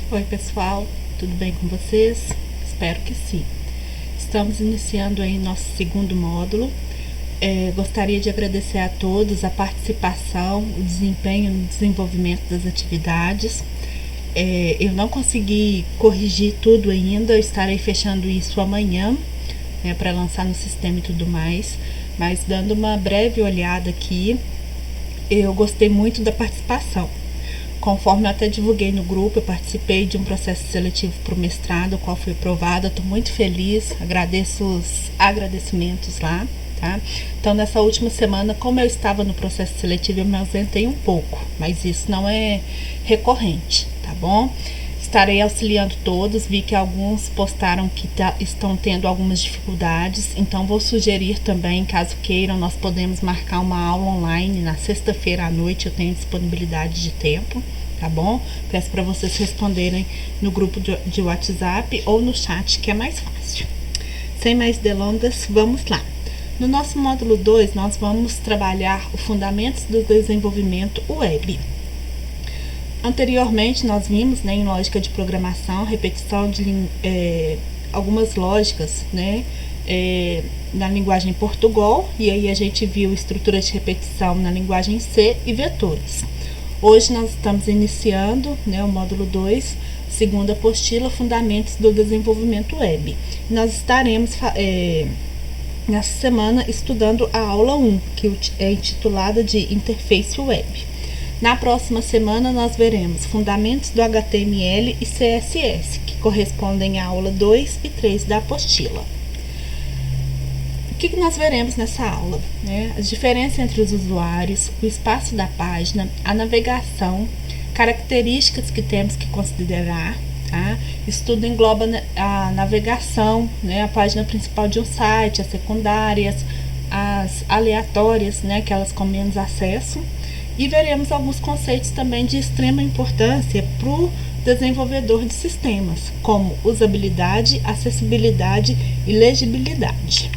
Oi pessoal, tudo bem com vocês? Espero que sim. Estamos iniciando aí nosso segundo módulo. Gostaria de agradecer a todos a participação, o desempenho no desenvolvimento das atividades. Eu não consegui corrigir tudo ainda, eu estarei fechando isso amanhã, para lançar no sistema e tudo mais, mas dando uma breve olhada aqui, eu gostei muito da participação. Conforme eu até divulguei no grupo, eu participei de um processo seletivo para o mestrado, o qual foi aprovado. Estou muito feliz, agradeço os agradecimentos lá, tá? Então, nessa última semana, como eu estava no processo seletivo, eu me ausentei um pouco, mas isso não é recorrente, tá bom? Estarei auxiliando todos, vi que alguns postaram que estão tendo algumas dificuldades, então vou sugerir também, caso queiram, nós podemos marcar uma aula online na sexta-feira à noite, eu tenho disponibilidade de tempo, tá bom? Peço para vocês responderem no grupo de WhatsApp ou no chat, que é mais fácil. Sem mais delongas, vamos lá. No nosso módulo 2, nós vamos trabalhar os fundamentos do desenvolvimento web. Anteriormente, nós vimos, em lógica de programação, repetição de algumas lógicas, na linguagem Portugal, e aí a gente viu estrutura de repetição na linguagem C e vetores. Hoje nós estamos iniciando, o módulo 2, segunda apostila, Fundamentos do Desenvolvimento Web. Nós estaremos, nessa semana, estudando a aula 1, que é intitulada de Interface Web. Na próxima semana, nós veremos fundamentos do HTML e CSS, que correspondem à aula 2 e 3 da apostila. O que nós veremos nessa aula? As diferenças entre os usuários, o espaço da página, a navegação, características que temos que considerar. Tá? Estudo engloba a navegação, a página principal de um site, as secundárias, as aleatórias, aquelas com menos acesso. E veremos alguns conceitos também de extrema importância para o desenvolvedor de sistemas, como usabilidade, acessibilidade e legibilidade.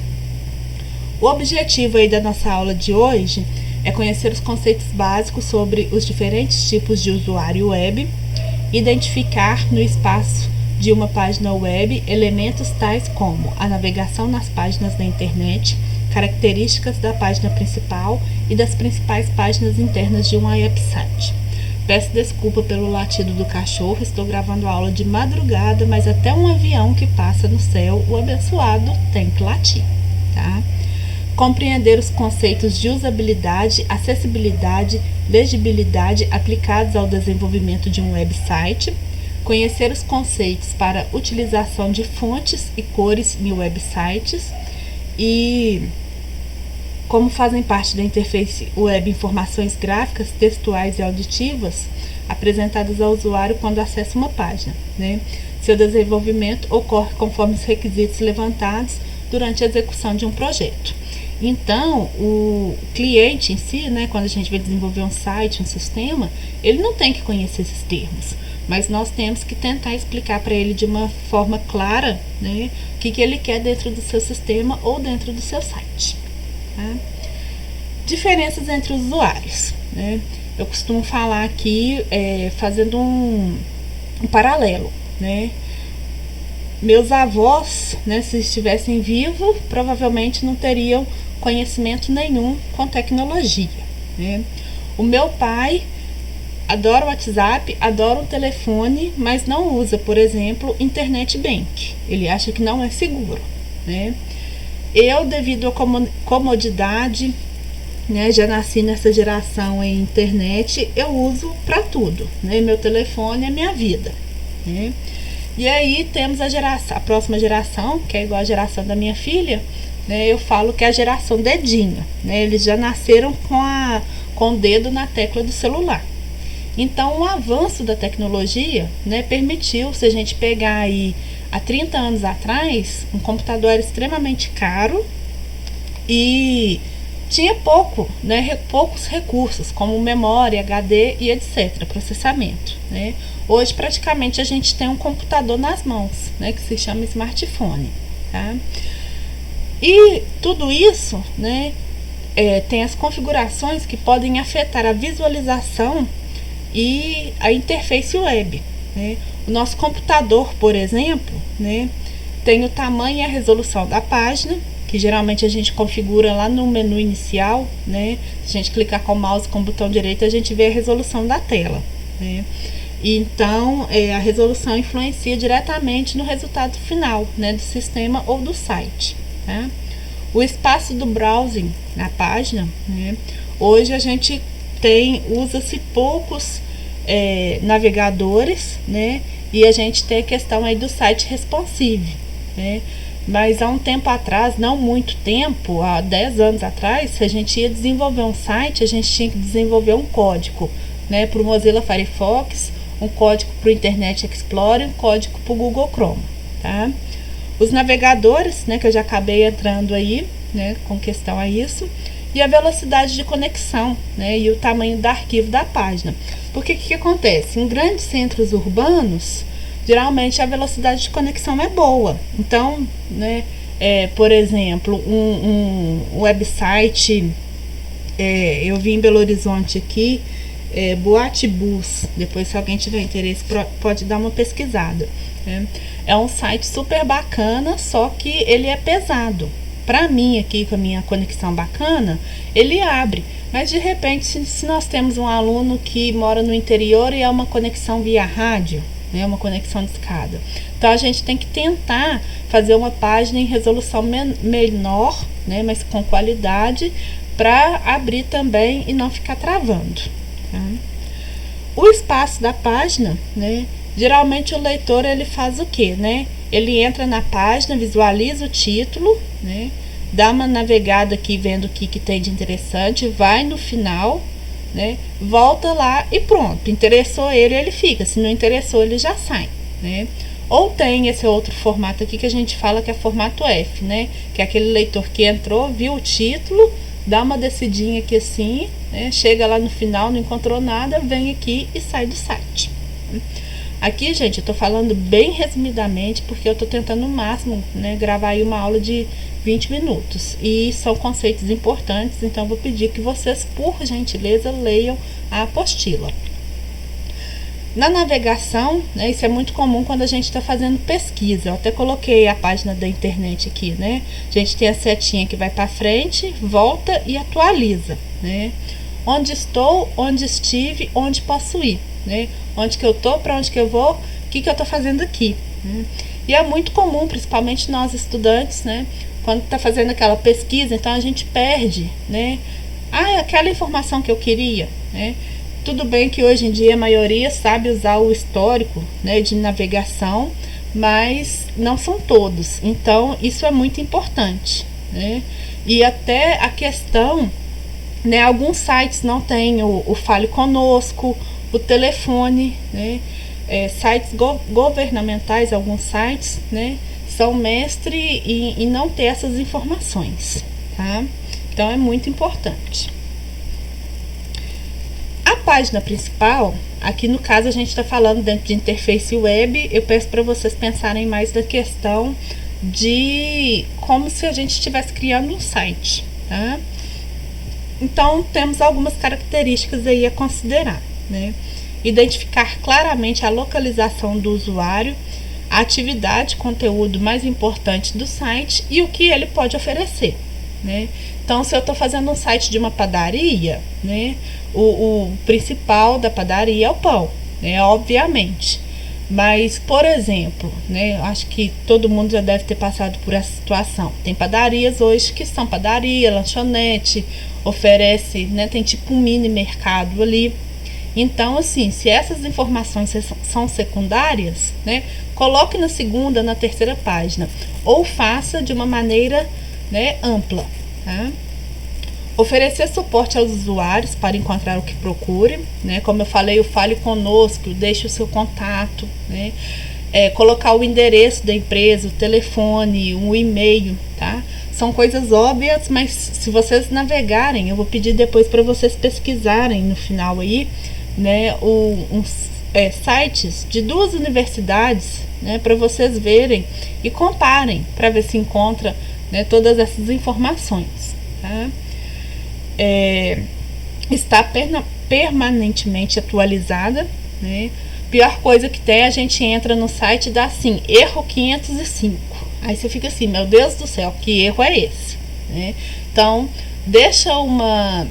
O objetivo aí da nossa aula de hoje é conhecer os conceitos básicos sobre os diferentes tipos de usuário web, identificar no espaço de uma página web elementos tais como a navegação nas páginas da internet, características da página principal e das principais páginas internas de um website. Peço desculpa pelo latido do cachorro, estou gravando a aula de madrugada, mas até um avião que passa no céu, o abençoado, tem que latir, tá? Compreender os conceitos de usabilidade, acessibilidade, legibilidade aplicados ao desenvolvimento de um website, conhecer os conceitos para utilização de fontes e cores em websites, e como fazem parte da interface web informações gráficas, textuais e auditivas apresentadas ao usuário quando acessa uma página. Seu desenvolvimento ocorre conforme os requisitos levantados durante a execução de um projeto. Então, o cliente em si, quando a gente vai desenvolver um site, um sistema, ele não tem que conhecer esses termos, mas nós temos que tentar explicar para ele de uma forma clara, o que ele quer dentro do seu sistema ou dentro do seu site. Tá? Diferenças entre os usuários. Eu costumo falar aqui, fazendo um paralelo. Meus avós, se estivessem vivos, provavelmente não teriam conhecimento nenhum com tecnologia. O meu pai adora o WhatsApp, adora o telefone, mas não usa, por exemplo, internet bank. Ele acha que não é seguro. Eu, devido à comodidade, já nasci nessa geração em internet, eu uso para tudo. Meu telefone é minha vida. E aí temos a próxima geração, que é igual a geração da minha filha, eu falo que é a geração dedinho. Eles já nasceram com o dedo na tecla do celular. Então, o avanço da tecnologia, permitiu, se a gente pegar aí há 30 anos atrás, um computador era extremamente caro e tinha poucos recursos, como memória, HD e etc., processamento. Hoje, praticamente, a gente tem um computador nas mãos, que se chama smartphone. Tá? E tudo isso, tem as configurações que podem afetar a visualização e a interface web. O nosso computador, por exemplo, né, tem o tamanho e a resolução da página, que geralmente a gente configura lá no menu inicial, né? Se a gente clicar com o mouse com o botão direito, a gente vê a resolução da tela, né? Então, a resolução influencia diretamente no resultado final, né, do sistema ou do site, tá? O espaço do browsing na página, né? Hoje a gente usa-se poucos navegadores, né? E a gente tem a questão aí do site responsive, né? Mas há um tempo atrás, não muito tempo, há 10 anos atrás, se a gente ia desenvolver um site, a gente tinha que desenvolver um código, né, para o Mozilla Firefox, um código para o Internet Explorer, um código para o Google Chrome, tá? Os navegadores, né, que eu já acabei entrando aí, né, com questão a isso, e a velocidade de conexão, né, e o tamanho do arquivo da página. Porque o que acontece? Em grandes centros urbanos, geralmente a velocidade de conexão é boa. Então, né, por exemplo, um website, eu vi em Belo Horizonte aqui, Boatbus, depois se alguém tiver interesse pode dar uma pesquisada, né? É um site super bacana, só que ele é pesado. Para mim aqui, com a minha conexão bacana, ele abre. Mas de repente, se nós temos um aluno que mora no interior e é uma conexão via rádio, né, uma conexão de escada, então a gente tem que tentar fazer uma página em resolução menor, né, mas com qualidade, para abrir também e não ficar travando, tá? O espaço da página, né, geralmente o leitor ele faz o que, né? Ele entra na página, visualiza o título, né, dá uma navegada aqui vendo o que tem de interessante, vai no final, né, volta lá e pronto. Interessou ele fica, se não interessou ele já sai, né? Ou tem esse outro formato aqui que a gente fala que é formato F, né, que é aquele leitor que entrou, viu o título, dá uma descidinha aqui assim, né, chega lá no final, não encontrou nada, vem aqui e sai do site. Aqui, gente, eu tô falando bem resumidamente, porque eu tô tentando no máximo, né, gravar aí uma aula de 20 minutos. E são conceitos importantes, então eu vou pedir que vocês, por gentileza, leiam a apostila. Na navegação, né, isso é muito comum quando a gente está fazendo pesquisa. Eu até coloquei a página da internet aqui, né? A gente tem a setinha que vai para frente, volta e atualiza, né? Onde estou, onde estive, onde posso ir, né? Onde que eu tô, para onde que eu vou, o que eu tô fazendo aqui, né? E é muito comum, principalmente nós estudantes, né? Quando tá fazendo aquela pesquisa, então a gente perde, né? Aquela informação que eu queria, né? Tudo bem que hoje em dia a maioria sabe usar o histórico, né, de navegação, mas não são todos. Então isso é muito importante, né? E até a questão, né, alguns sites não têm o Fale Conosco, o telefone, né? Sites governamentais, alguns sites, né, são mestre em não ter essas informações, tá? Então é muito importante. A página principal, aqui no caso a gente está falando dentro de interface web, eu peço para vocês pensarem mais na questão de como se a gente estivesse criando um site, tá? Então temos algumas características aí a considerar, né? Identificar claramente a localização do usuário, a atividade, conteúdo mais importante do site e o que ele pode oferecer, né? Então, se eu estou fazendo um site de uma padaria, né, o principal da padaria é o pão, né, obviamente. Mas, por exemplo, né, acho que todo mundo já deve ter passado por essa situação. Tem padarias hoje que são padaria, lanchonete, oferece, né, tem tipo um mini mercado ali. Então, assim, se essas informações são secundárias, né, coloque na segunda, na terceira página, ou faça de uma maneira, né, ampla, tá? Oferecer suporte aos usuários para encontrar o que procure, né? Como eu falei, o Fale Conosco, deixe o seu contato, né? Colocar o endereço da empresa, o telefone, um e-mail, tá? São coisas óbvias, mas se vocês navegarem, eu vou pedir depois para vocês pesquisarem no final aí, né, sites de 2 universidades, né, para vocês verem e comparem, para ver se encontra, né, todas essas informações, tá? Está permanentemente atualizada, né? Pior coisa que tem, a gente entra no site e dá assim, erro 505. Aí você fica assim, meu Deus do céu, que erro é esse? Né? Então, deixa uma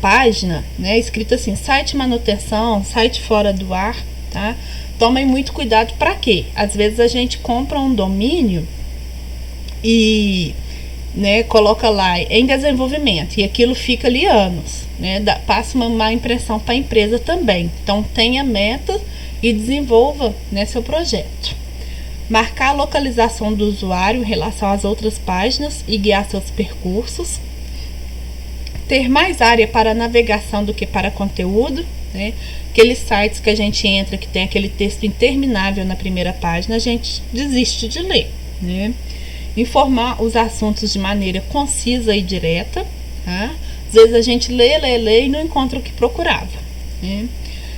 página, né, escrita assim, site manutenção, site fora do ar, tá? Tomem muito cuidado, para quê? Às vezes a gente compra um domínio e, né, coloca lá em desenvolvimento e aquilo fica ali anos, né? Passa uma má impressão para a empresa também. Então tenha meta e desenvolva, né, seu projeto. Marcar a localização do usuário em relação às outras páginas e guiar seus percursos. Ter mais área para navegação do que para conteúdo, né? Aqueles sites que a gente entra que tem aquele texto interminável na primeira página, a gente desiste de ler, né? Informar os assuntos de maneira concisa e direta, tá? Às vezes a gente lê e não encontra o que procurava, né?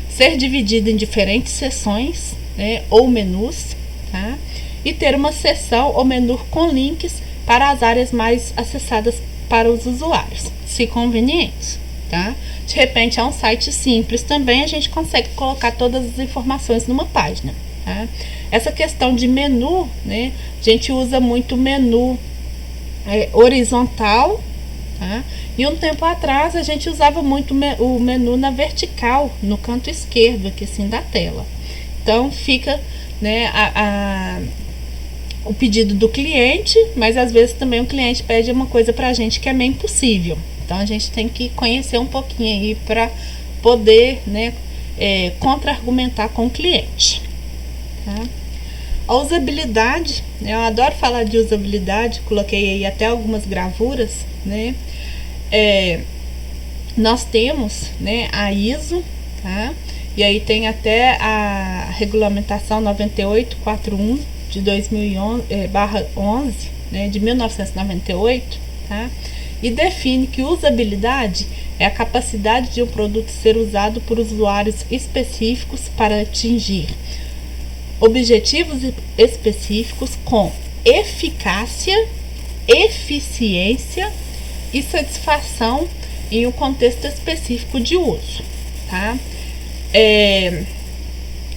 Ser dividido em diferentes seções, né, ou menus, tá? E ter uma seção ou menu com links para as áreas mais acessadas para os usuários, se conveniente, tá? De repente é um site simples também, a gente consegue colocar todas as informações numa página, tá? Essa questão de menu, né? A gente usa muito menu horizontal, tá? E um tempo atrás a gente usava muito o menu na vertical, no canto esquerdo aqui assim da tela. Então fica, né, o pedido do cliente, mas às vezes também o cliente pede uma coisa pra gente que é meio impossível. Então a gente tem que conhecer um pouquinho aí para poder, né, contra-argumentar com o cliente, tá? A usabilidade, né, eu adoro falar de usabilidade, coloquei aí até algumas gravuras, né? Nós temos, né, a ISO, tá? E aí tem até a regulamentação 9841 de 2011, /11, né, de 1998, tá? E define que usabilidade é a capacidade de um produto ser usado por usuários específicos para atingir objetivos específicos com eficácia, eficiência e satisfação em um contexto específico de uso, tá?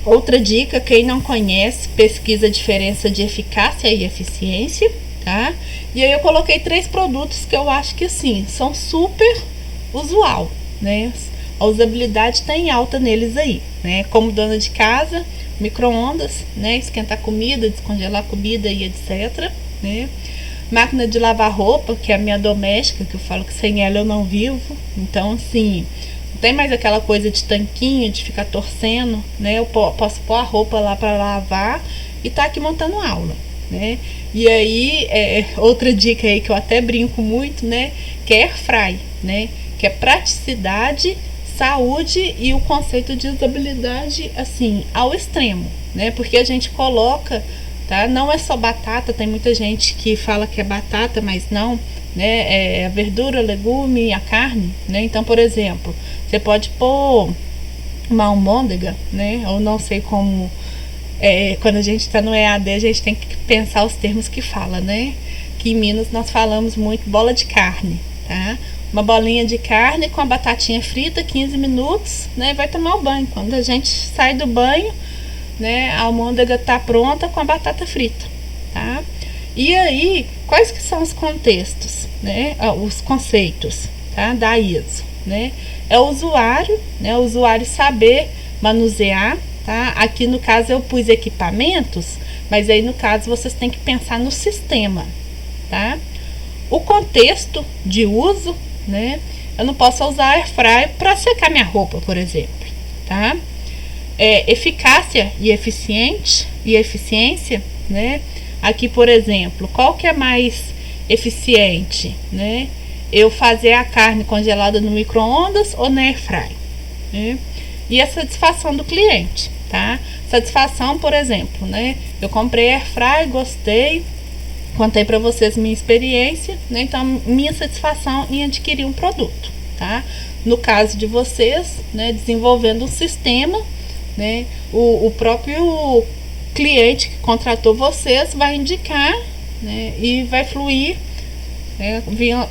Outra dica, quem não conhece, pesquisa a diferença de eficácia e eficiência, tá? E aí eu coloquei 3 produtos que eu acho que assim, são super usual, né? A usabilidade está em alta neles aí, né? Como dona de casa, micro-ondas, né? Esquentar comida, descongelar comida e etc, né? Máquina de lavar roupa, que é a minha doméstica, que eu falo que sem ela eu não vivo. Então, assim, não tem mais aquela coisa de tanquinho, de ficar torcendo, né? Eu posso pôr a roupa lá para lavar e tá aqui montando aula, né? E aí, outra dica aí que eu até brinco muito, né? Que é airfry, né? Que é praticidade, saúde e o conceito de usabilidade, assim, ao extremo, né? Porque a gente coloca, tá? Não é só batata, tem muita gente que fala que é batata, mas não, né? É a verdura, legume e a carne, né? Então, por exemplo, você pode pôr uma almôndega, né? Ou não sei como, quando a gente está no EAD, a gente tem que pensar os termos que fala, né? Que em Minas nós falamos muito bola de carne, tá? Uma bolinha de carne com a batatinha frita, 15 minutos, né? Vai tomar o banho. Quando a gente sai do banho, né, a almôndega tá pronta com a batata frita, tá? E aí, quais que são os contextos, né? Os conceitos, tá? Da ISO, né? É o usuário, né? O usuário saber manusear, tá? Aqui no caso eu pus equipamentos, mas aí no caso vocês têm que pensar no sistema, tá? O contexto de uso, né? Eu não posso usar air fry para secar minha roupa, por exemplo, tá? Eficácia e eficiência, né? Aqui, por exemplo, qual que é mais eficiente, né? Eu fazer a carne congelada no micro-ondas ou na air fry, né? E a satisfação do cliente, tá? Satisfação, por exemplo, né? Eu comprei air fry, gostei, contei para vocês minha experiência, né? Então, minha satisfação em adquirir um produto, tá? No caso de vocês, né, desenvolvendo um sistema, né, o próprio cliente que contratou vocês vai indicar, né, e vai fluir, né,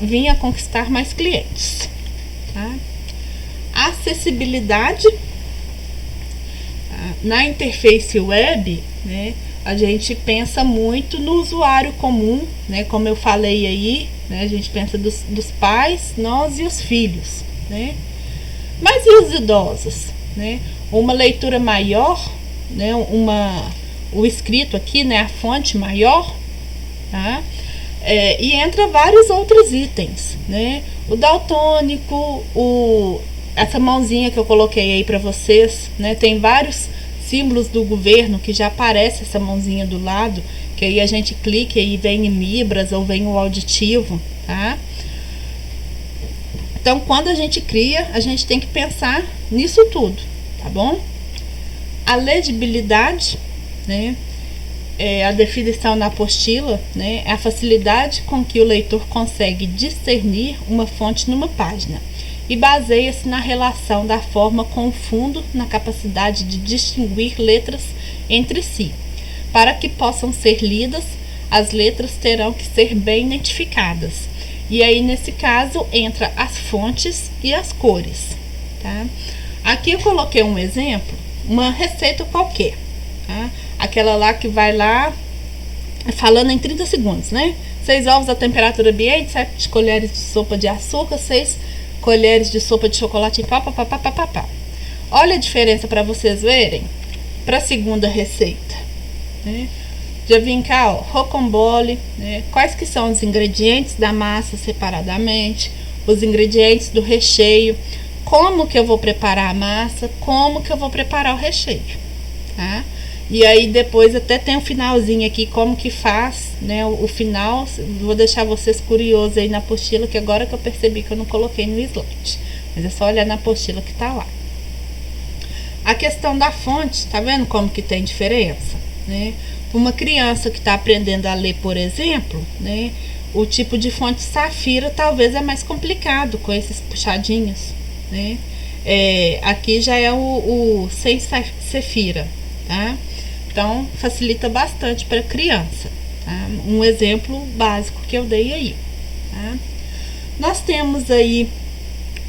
vir a conquistar mais clientes, tá? Acessibilidade, Na interface web, né, a gente pensa muito no usuário comum, né, como eu falei aí, né, a gente pensa dos pais, nós e os filhos, né? Mas e os idosos, né? Uma leitura maior, né, o escrito aqui, né, a fonte maior, tá? E entra vários outros itens, né? O daltônico, essa mãozinha que eu coloquei aí para vocês, né? Tem vários símbolos do governo que já aparece essa mãozinha do lado, que aí a gente clica e vem em Libras ou vem o auditivo, tá? Então, quando a gente cria, a gente tem que pensar nisso tudo, tá bom? A legibilidade, né? A definição na apostila, né, é a facilidade com que o leitor consegue discernir uma fonte numa página e baseia-se na relação da forma com o fundo na capacidade de distinguir letras entre si. Para que possam ser lidas, as letras terão que ser bem identificadas. E aí, nesse caso, entra as fontes e as cores. Tá? Aqui eu coloquei um exemplo, uma receita qualquer. Tá? Aquela lá que vai lá falando em 30 segundos, né? 6 ovos à temperatura ambiente, 7 colheres de sopa de açúcar, 6 colheres de sopa de chocolate em pó, pá. Olha a diferença para vocês verem para a segunda receita, né? Já vim cá, ó, rocambole, né? Quais que são os ingredientes da massa separadamente, os ingredientes do recheio, como que eu vou preparar a massa, como que eu vou preparar o recheio, tá? E aí depois até tem um finalzinho aqui, como que faz, né, o final. Vou deixar vocês curiosos aí na apostila, que agora que eu percebi que eu não coloquei no slide. Mas é só olhar na apostila que tá lá. A questão da fonte, tá vendo como que tem diferença, né? Uma criança que está aprendendo a ler, por exemplo, né, o tipo de fonte safira talvez é mais complicado com esses puxadinhos, né? Aqui já é o sem safira, tá? Então, facilita bastante para a criança, tá? Um exemplo básico que eu dei aí, tá? Nós temos aí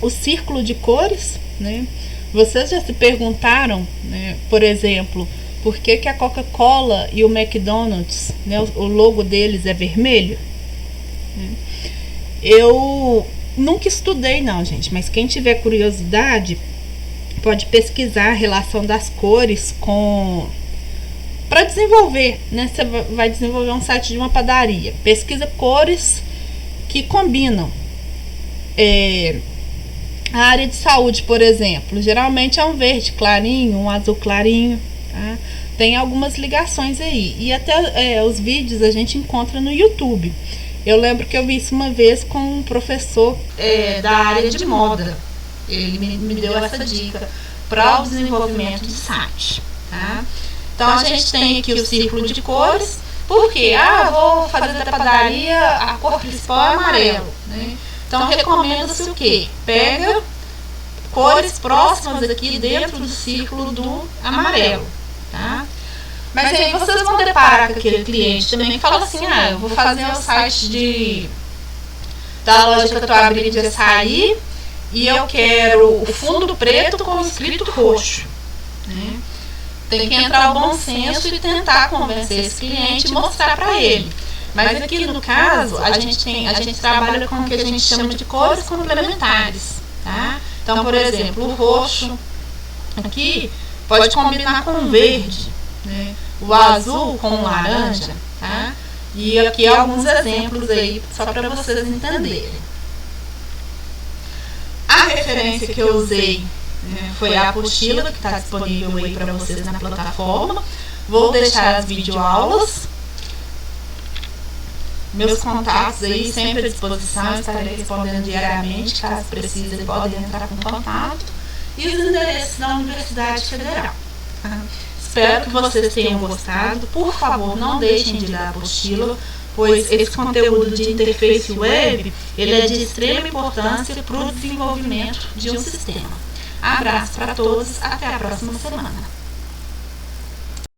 o círculo de cores, né? Vocês já se perguntaram, né, por exemplo, por que a Coca-Cola e o McDonald's, né, o logo deles é vermelho? Eu nunca estudei não, gente, mas quem tiver curiosidade pode pesquisar a relação das cores para desenvolver, né? Você vai desenvolver um site de uma padaria. Pesquisa cores que combinam. A área de saúde, por exemplo, geralmente é um verde clarinho, um azul clarinho, tá? Tem algumas ligações aí. E até os vídeos a gente encontra no YouTube. Eu lembro que eu vi isso uma vez com um professor da área de moda. Ele me deu essa dica para o desenvolvimento de site, tá? Então, a gente tem aqui o círculo de cores. Por quê? Vou fazer da padaria, a cor principal é amarelo, né? Então, recomenda-se o quê? Pega cores próximas aqui dentro do círculo do amarelo, tá? Mas aí vocês vão deparar com aquele cliente também que fala assim, eu vou fazer o site da loja que eu estou abrindo de açaí e eu quero o fundo preto com escrito roxo, né? Tem que entrar o bom senso e tentar convencer esse cliente e mostrar para ele. Mas aqui no caso, a gente trabalha com o que a gente chama de cores complementares, tá? Então, por exemplo, o roxo aqui pode combinar com o verde, né? O azul com o laranja, tá? E aqui alguns exemplos aí, só para vocês entenderem. A referência que eu usei foi a apostila que está disponível aí para vocês na plataforma. Vou deixar as videoaulas. Meus contatos aí sempre à disposição, estarei respondendo diariamente, caso precisem, podem entrar com contato. E os endereços da Universidade Federal. Espero que vocês tenham gostado. Por favor, não deixem de ler a apostila, pois esse conteúdo de interface web ele é de extrema importância para o desenvolvimento de um sistema. Abraço para todos, até a próxima semana.